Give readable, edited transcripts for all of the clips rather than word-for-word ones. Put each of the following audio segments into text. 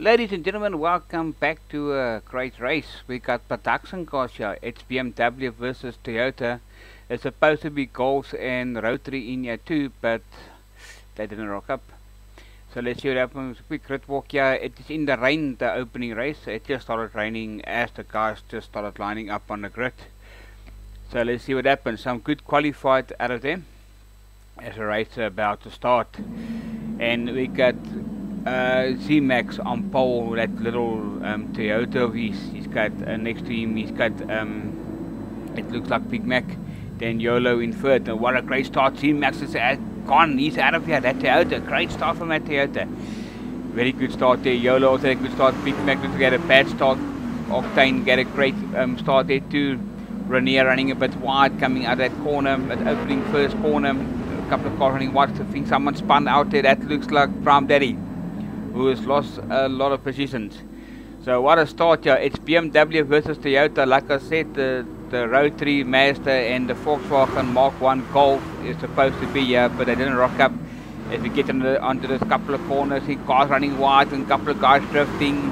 Ladies and gentlemen, welcome back to a great race. We got production cars here. It's BMW versus Toyota. It's supposed to be Golf and Rotary in here too, but they didn't rock up. So let's see what happens. Quick grid walk here. It is in the rain, the opening race. It just started raining as the cars just started lining up on the grid. So let's see what happens. Some good qualified out of them as the race is about to start. And we got Z-Max on pole, that little Toyota of his. He's got next to him, he's got it looks like Big Mac. Then YOLO in third. And what a great start. Z-Max is gone, he's out of here. That Toyota, great start from that Toyota. Very good start there. YOLO also had a good start. Big Mac didn't get a bad start. Octane get a great start there too. Renier running a bit wide, coming out of that corner, at opening first corner. A couple of cars running wide. I think someone spun out there. That looks like Prime Daddy, who has lost a lot of positions. So what a start here. It's BMW versus Toyota. Like I said, the Rotary, Mazda and the Volkswagen Mark 1 Golf is supposed to be here, but they didn't rock up. As we get onto this couple of corners, see cars running wide and a couple of guys drifting,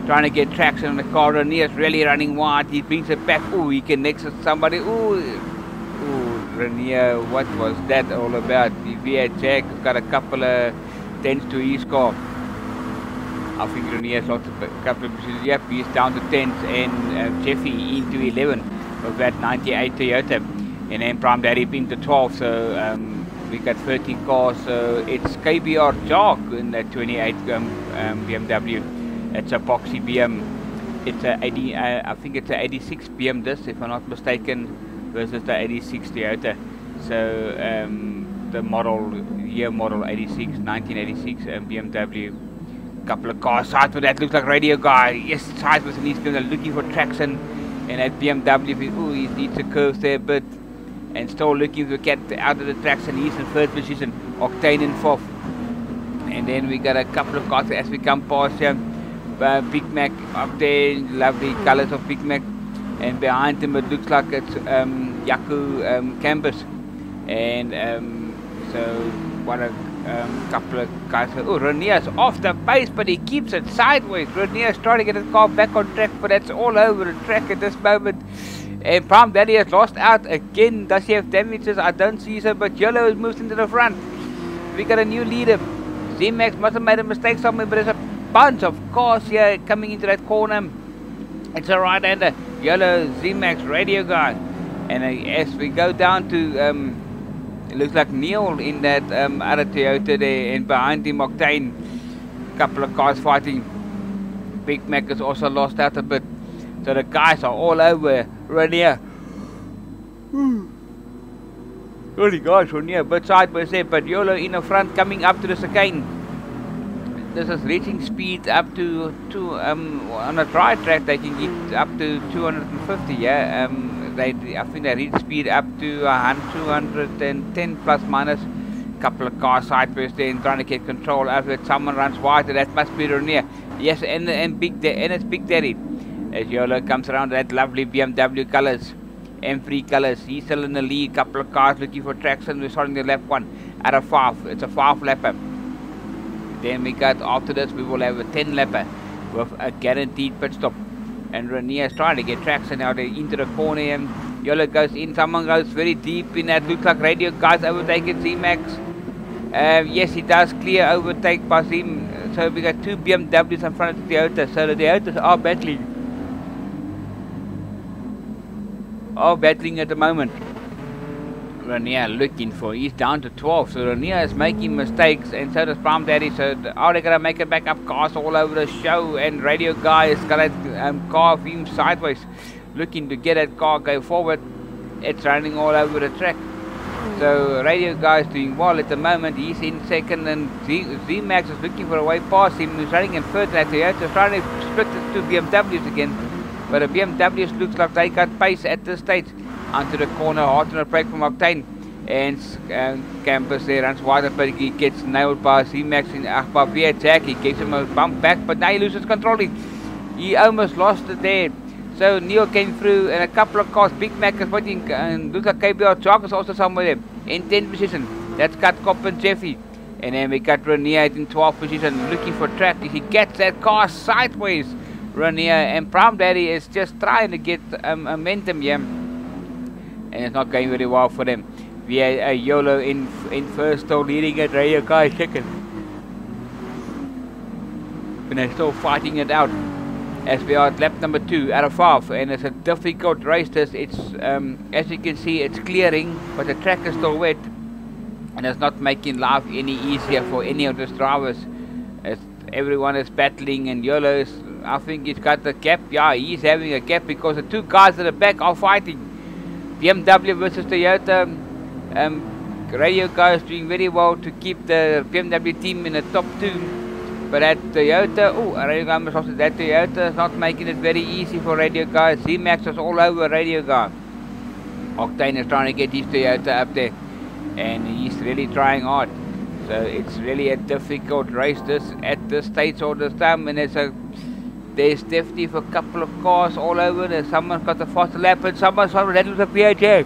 trying to get traction on the car. Renier is really running wide. He brings it back. Ooh, he connects with somebody. Ooh, Renier, what was that all about? The V8 Jack has got a couple of dents to his car. I think Renier has lost a couple of positions. Yep, he's down to 10th, and Jeffy into 11 of that 98 Toyota. And then Prime Daddy being to 12, so we got 13 cars. So it's KBR Jark in that 28 BMW. It's a boxy BM. It's a 80, I think it's a 86 BM this, if I'm not mistaken, versus the 86 Toyota. So the year model 86, 1986 BMW. Couple of cars side for that, looks like radio guy. Yes, side with an east looking for traction, and that BMW, ooh, he needs a curve there, but and still looking to get out of the traction. He's in third position, Octane in fourth, and then we got a couple of cars as we come past here. Big Mac up there, lovely colors of Big Mac, and behind him it looks like it's Yaku Campus, and so what a couple of guys. Oh, Renier's off the pace, but he keeps it sideways. Renier's trying to get his car back on track, but that's all over the track at this moment. And Prime Daddy has lost out again. Does he have damages? I don't see so, but YOLO has moved into the front. We got a new leader. Z-Max must have made a mistake somewhere, but there's a bunch of cars here coming into that corner. It's a right-hander. YOLO, Z-Max, radio guy. And as we go down to it looks like Neil in that other Toyota there, and behind him Octane. Couple of cars fighting. Big Mac has also lost out a bit. So the guys are all over Renier. Really guys, Renier a bit sideways there, but YOLO in the front coming up to the chicane. This is reaching speed up to on a dry track they can get up to 250, yeah. I think they reach speed up to 210 plus minus. Couple of cars sideways there and trying to get control of it. Someone runs wide, that must be Renier. Yes, and it's Big Daddy. As YOLO comes around, that lovely BMW colors, M3 colors. He's still in the lead. Couple of cars looking for traction. We're starting the lap one out of 5. It's a 5 lapper. Then we got, after this we will have a 10 lapper with a guaranteed pit stop. And Renier is trying to get traction now. They into the corner and YOLO goes in. Someone goes very deep in that. Looks like radio guys overtaking Z-Max. Yes, he does clear overtake by him. So we got 2 BMWs in front of the Toyota. So the Toyotas are battling at the moment. Renier looking for, he's down to 12, so Renier is making mistakes, and so does Prime Daddy. So are they gonna make it back up? Cars all over the show, and radio guy has got that car of him sideways, looking to get that car go forward. It's running all over the track. So radio guy is doing well at the moment. He's in second, and Z-Max is looking for a way past him. He's running in third. That Toyota's trying to split the 2 BMWs again, but the BMWs looks like they got pace at this stage. Onto the corner, hard on the brake from Octane, and Campus there runs wide, but he gets nailed by Z-Max in by V8 Jack. He gives him a bump back, but now he loses control. He almost lost it there. So Neil came through, and a couple of cars. Big Mac is waiting, and looks like KBR Jark is also somewhere there in 10th position. That's Cut Cop and Jeffy. And then we got Renier in 12th position, looking for track. He gets that car sideways, Renier, and Prom Daddy is just trying to get momentum here, and it's not going very well for them. We have YOLO in first, still leading it. Radio Guy second, and they're still fighting it out as we are at lap number 2 out of 5, and it's a difficult race. It's as you can see, it's clearing, but the track is still wet, and it's not making life any easier for any of these drivers. As everyone is battling, and YOLO is, I think he's got the gap. Yeah, he's having a gap because the two guys at the back are fighting. BMW versus Toyota. Radio Guy is doing very well to keep the BMW team in the top 2. But at Toyota, Radio Guy must also, that Toyota is not making it very easy for Radio Guy. Z-Max is all over Radio Guy. Octane is trying to get his Toyota up there, and he's really trying hard. So it's really a difficult race at this stage all this time, and there's definitely a couple of cars all over. There's someone's got the faster lap, and someone's got that was a VHA.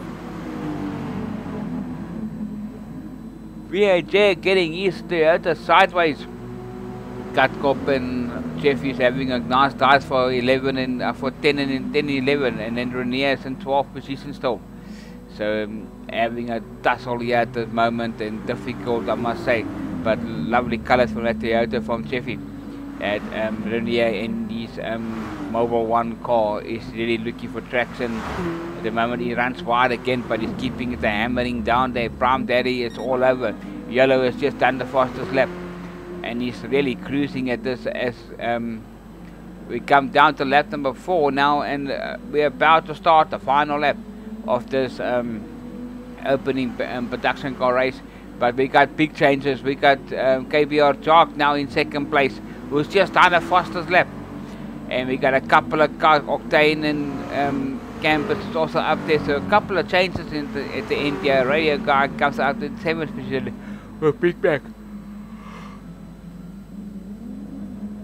VHA getting his Toyota sideways. Katkop and Jeffy's having a nice dive for 11 and for 10 and 10 and 11, and then Renier is in 12th position still. So having a tussle here at the moment, and difficult, I must say, but lovely colours from that Toyota from Jeffy. At Renier in his Mobile 1 car is really looking for traction. At the moment he runs wide again, but he's keeping the hammering down there. Prom Daddy is all over. YOLO has just done the fastest lap, and he's really cruising at this as we come down to lap number 4 now, and we're about to start the final lap of this opening production car race. But we got big changes. We got KBR Jock now in second place, who's just done the fastest lap, and we got a couple of cars, Octane and Campus is also up there. So a couple of changes at the end here. Radio Guy comes out in 7th position with Big Mac.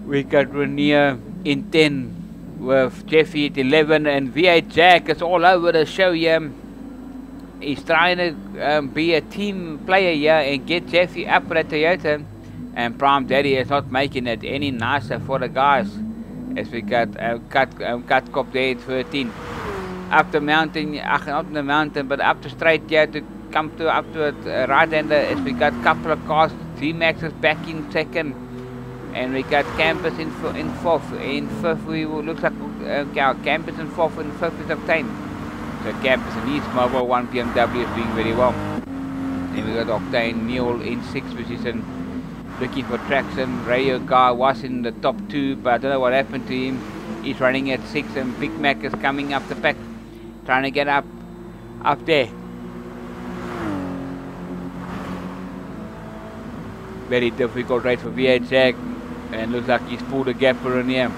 We got Renier in 10 with Jeffy at 11, and V8 Jack is all over the show here. He's trying to be a team player here and get Jeffy up at Toyota, and Prom Daddy is not making it any nicer for the guys, as we got Cut Cop there at 13. Up the mountain, not the mountain, but up the straight here to come to up to a right-hander, as we got a couple of cars. Z-Max is back in second, and we got Campus in 4th. In 5th, we looks like Campus in 4th, and 5th is Octane. So Campus and his Mobile 1 BMW is doing very well. Then we got Octane Mule in 6th position, looking for traction. Radio Guy was in the top 2, but I don't know what happened to him. He's running at 6, and Big Mac is coming up the pack, trying to get up there. Very difficult race for V8 Jack, and looks like he's pulled a gap for Renier.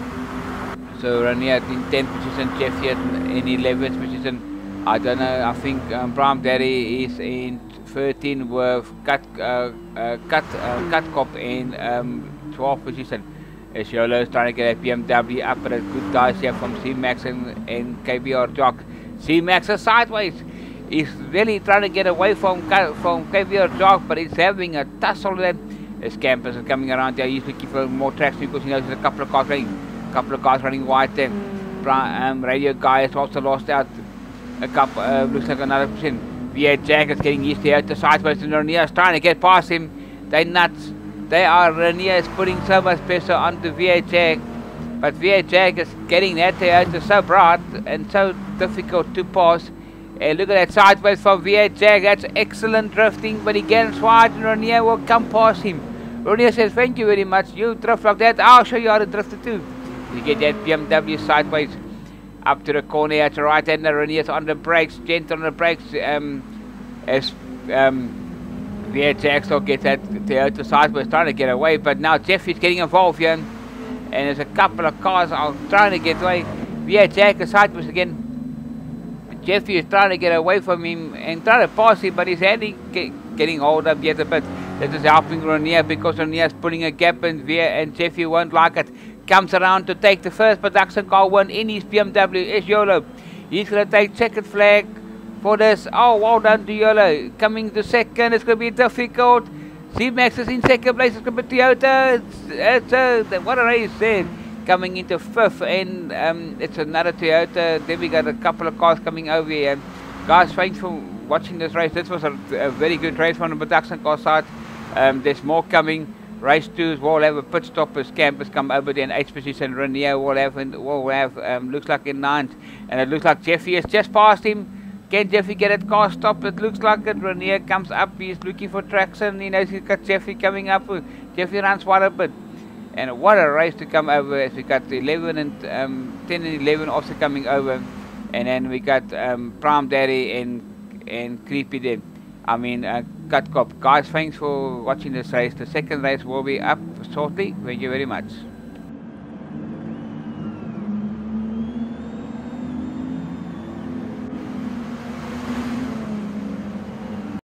So Renier in 10th position, Jeffy in 11th position. I don't know, I think Prom Daddy is in 13 with Cut Cop in 12th position. As YOLO is trying to get a BMW up at a good dice here from Z-Max and KBR Jock. Z-Max is sideways. He's really trying to get away from KBR Jock, but he's having a tussle then. As Campus is coming around there, he's looking for more traction because he knows there's a couple of cars running wide there. Radio Guy has also lost out a couple, looks like another position. V8 Jack is getting used to out the sideways, and Renier is trying to get past him. They're nuts. Renier is putting so much pressure onto V8 Jack, but V8 Jack is getting that Toyota so bright and so difficult to pass. And look at that sideways from V8 Jack. That's excellent drifting, but he gets wide, and Renier will come past him. Renier says, "Thank you very much. You drift like that, I'll show you how to drift it too." You get that BMW sideways up to the corner at the right hand. Renier's on the brakes, gentle on the brakes, as V8 Jack still gets that Toyota sideways, trying to get away, but now Jeffy's getting involved here, and there's a couple of cars trying to get away. V8 Jack is sideways again. Jeffy is trying to get away from him and trying to pass him, but he's getting hold up yet a bit. That is helping Renier, because Renier is pulling a gap, and Jeffy won't like it. Comes around to take the first production car win in his BMW. Is YOLO. He's going to take checkered flag for this. Oh, well done to YOLO. Coming to second, it's going to be difficult. C-Max is in second place. It's got Toyota. What a race there. Coming into fifth, and it's another Toyota. Then we got a couple of cars coming over here. Guys, thanks for watching this race. This was a very good race from the production car side. There's more coming. Race 2 will have a pit stop as Campus come over there in 8th position. Renier will have looks like in 9th. And it looks like Jeffy has just passed him. Can Jeffy get that car stopped? It looks like it. Renier comes up. He's looking for traction. He knows he's got Jeffy coming up. Jeffy runs quite a bit. And what a race to come over as we got 11 and 10 and 11 also coming over. And then we got Prime Daddy and Creepy there. I mean, Cut Cop. Guys, thanks for watching this race. The second race will be up shortly. Thank you very much.